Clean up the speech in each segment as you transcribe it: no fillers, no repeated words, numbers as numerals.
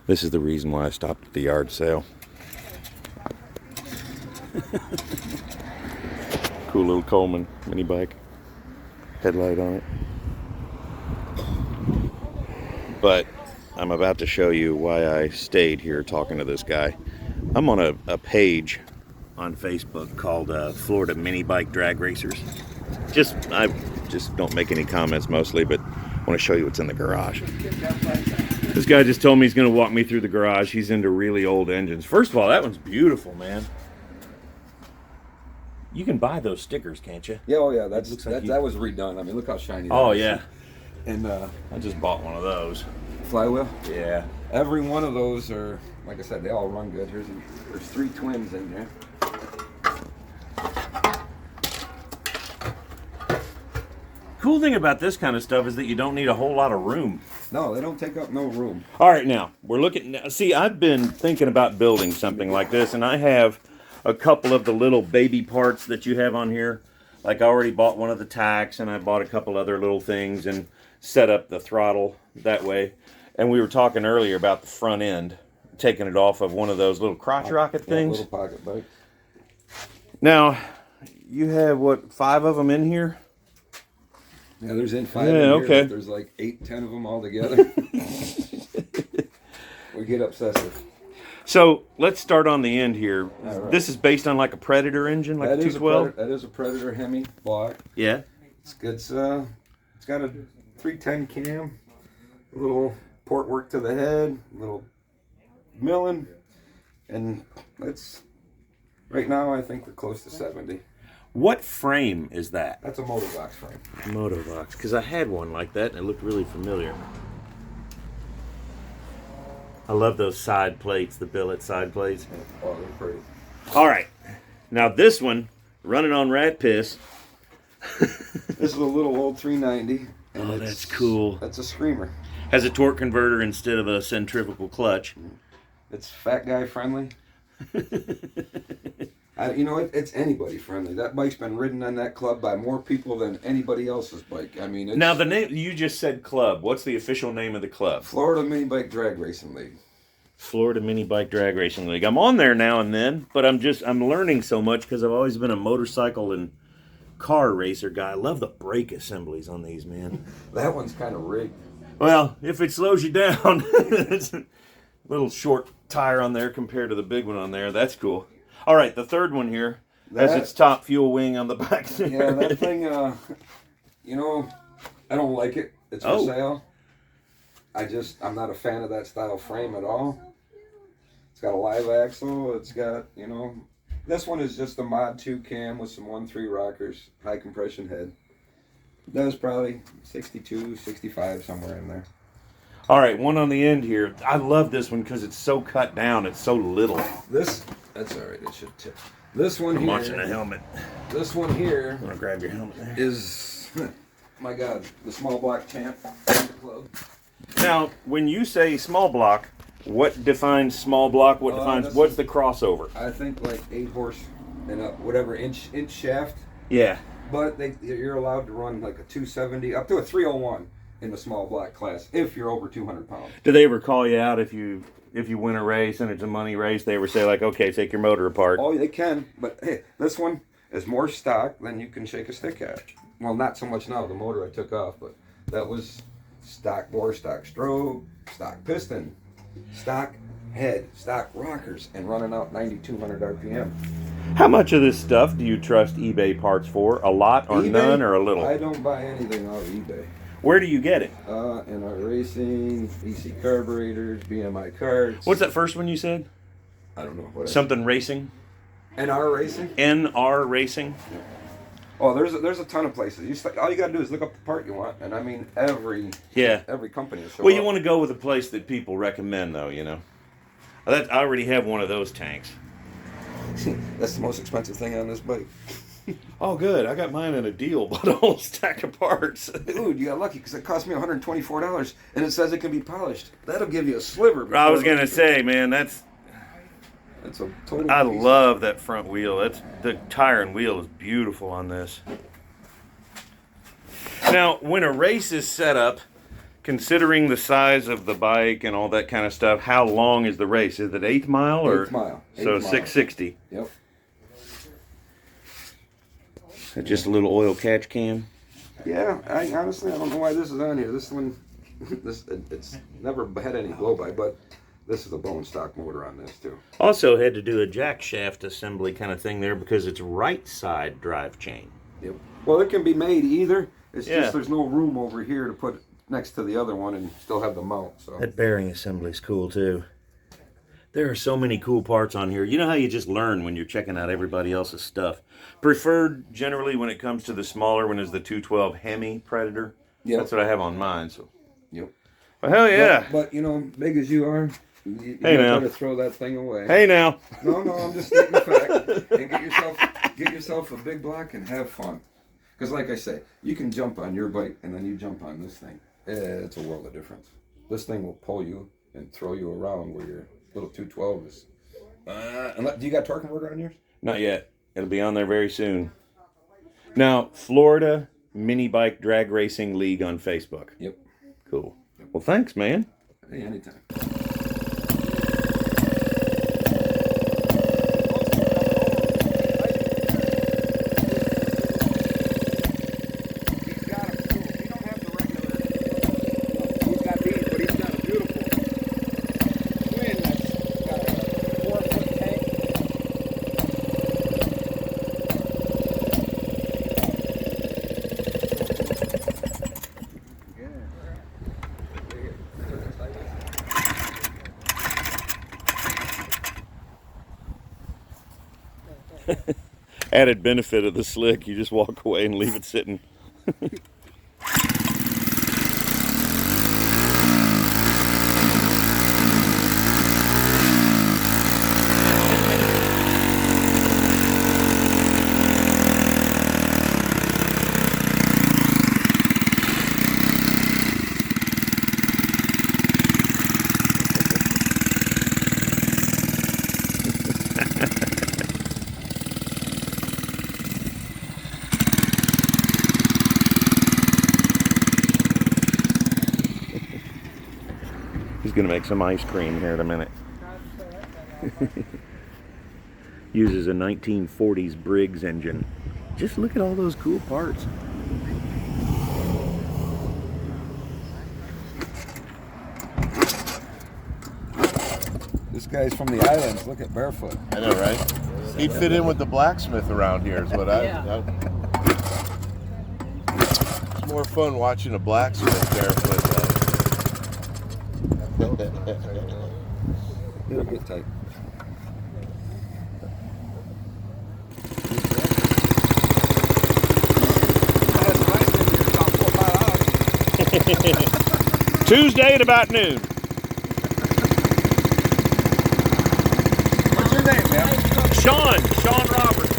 This is the reason why I stopped at the yard sale. Cool little Coleman mini bike. Headlight on it. But I'm about to show you why I stayed here talking to this guy. I'm on a page on Facebook called Florida Minibike Drag Racers. I just don't make any comments mostly, but I want to show you what's in the garage. This guy just told me he's going to walk me through the garage. He's into really old engines. First of all, that one's beautiful, man. You can buy those stickers, can't you? Yeah, oh yeah, that was redone. I mean, look how shiny that Oh, is. yeah. And I just bought one of those. flywheel. Yeah. Every one of those are, like I said, they all run good. There's 3 twins in there. Cool thing about this kind of stuff is that you don't need a whole lot of room. No, they don't take up no room. All right, now we're looking. See, I've been thinking about building something like this, and I have a couple of the little baby parts that you have on here. Like I already bought one of the tacks, and I bought a couple other little things and set up the throttle that way. And we were talking earlier about the front end, taking it off of one of those little crotch rocket things. Little pocket bike. Now, you have what, 5 of them in here? Yeah, there's 5 in here. Okay. There's like 8, 10 of them all together. We get obsessive. So let's start on the end here. Right. This is based on like a Predator engine, like a 212. That is a Predator Hemi block. Yeah. It's got a 310 cam, a little port work to the head, a little milling, and that's right now I think we're close to 70. What frame is that? That's a Motovox frame. Motovox, because I had one like that and it looked really familiar. I love those side plates, the billet side plates. Oh, they're pretty. All right, now this one, running on rat piss. This is a little old 390. And Oh, that's cool. That's a screamer. Has a torque converter instead of a centrifugal clutch. It's fat guy friendly. It's anybody friendly. That bike's been ridden on that club by more people than anybody else's bike. I mean, Now the name, you just said club. What's the official name of the club? Florida Minibike Drag Racing League. Florida Minibike Drag Racing League. I'm on there now and then, but I'm learning so much because I've always been a motorcycle and car racer guy. I love the brake assemblies on these, man. That one's kind of rigged. Well, if it slows you down, it's a little short tire on there compared to the big one on there. That's cool. All right, the third one here has its top fuel wing on the back there. Yeah, that thing, I don't like it. It's for sale. I'm not a fan of that style frame at all. It's got a live axle. It's got, this one is just a Mod 2 cam with some 1.3 rockers, high compression head. That was probably 62, 65, somewhere in there. All right, one on the end here. I love this one because it's so cut down. It's so little. That's all right. It should tip. This one I'm here. watching a helmet. This one here. I'm gonna grab your helmet there. Is, my God, the small block champ club. Now, when you say small block, what defines small block? What's the crossover? I think like 8 horse and whatever inch shaft. Yeah. But you're allowed to run like a 270 up to a 301 in the small block class if you're over 200 pounds. Do they ever call you out if you win a race and it's a money race? They ever say like, okay, take your motor apart? Oh, they can. But hey, this one is more stock than you can shake a stick at. Well, not so much now. The motor I took off, but that was stock bore, stock stroke, stock piston, stock head, stock rockers, and running out 9,200 RPM. How much of this stuff do you trust eBay parts for? A lot or eBay, none or a little? I don't buy anything out of eBay. Where do you get it? NR Racing, EC carburetors, BMI carts. What's that first one you said? I don't know. What Something Racing? NR Racing? NR Racing? Oh, there's a ton of places. All you got to do is look up the part you want. And I mean, every company will show Well, up. you want to go with a place that people recommend, though, I already have one of those tanks. That's the most expensive thing on this bike. Oh, good. I got mine in a deal, but a whole stack of parts. Dude, you got lucky because it cost me $124, and it says it can be polished. That'll give you a sliver. I was gonna say, man, that's a total. I love that front wheel. The tire and wheel is beautiful on this. Now, when a race is set up, considering the size of the bike and all that kind of stuff, how long is the race? Is it 8th mile or? 8th mile. So 660. Yep. Just a little oil catch cam. Yeah, I honestly, I don't know why this is on here. This one, it's never had any blow by, but this is a bone stock motor on this too. Also had to do a jack shaft assembly kind of thing there because it's right side drive chain. Yep. Well, it can be made either. It's just there's no room over here to put next to the other one and still have the mount. So that bearing assembly is cool too. There are so many cool parts on here. You know how you just learn when you're checking out everybody else's stuff. Preferred generally when it comes to the smaller one is the 212 Hemi Predator. Yep. That's what I have on mine. So. Yep. Well, hell yeah. But you know, big as you are, you hey now. gotta throw that thing away. Hey now. No, I'm just stating the fact. And get yourself a big block and have fun. Because like I say, you can jump on your bike and then you jump on this thing. It's a world of difference. This thing will pull you and throw you around where your little 212 is. Do you got torque converter on yours? Not yet. It'll be on there very soon. Now, Florida Minibike Drag Racing League on Facebook. Yep. Cool. Well, thanks, man. Hey, anytime. Added benefit of the slick, you just walk away and leave it sitting. He's gonna make some ice cream here in a minute. Uses a 1940s Briggs engine. Just look at all those cool parts. This guy's from the islands. Look at barefoot. I know, right? He'd fit in with the blacksmith around here is what It's more fun watching a blacksmith barefoot. It'll get tight. Tuesday at about noon. What's your name, man? Sean Roberts.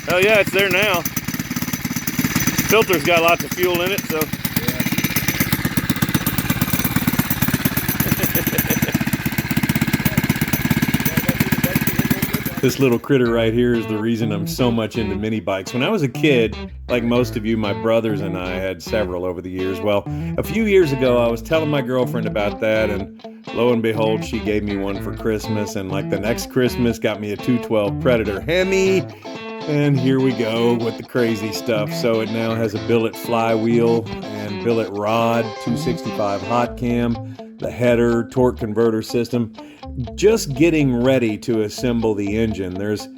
Oh yeah, it's there now. Filter's got lots of fuel in it, so. This little critter right here is the reason I'm so much into mini bikes. When I was a kid, like most of you, my brothers and I had several over the years. Well, a few years ago, I was telling my girlfriend about that, and lo and behold, she gave me one for Christmas, and like the next Christmas, got me a 212 Predator Hemi, and here we go with the crazy stuff. So it now has a billet flywheel and billet rod, 265 hot cam, the header, torque converter system. Just getting ready to assemble the engine. There's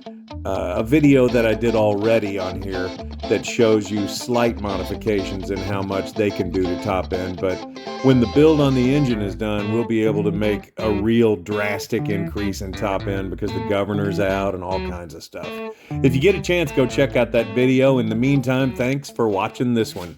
a video that I did already on here that shows you slight modifications and how much they can do to top end. But when the build on the engine is done, we'll be able to make a real drastic increase in top end because the governor's out and all kinds of stuff. If you get a chance, go check out that video. In the meantime, thanks for watching this one.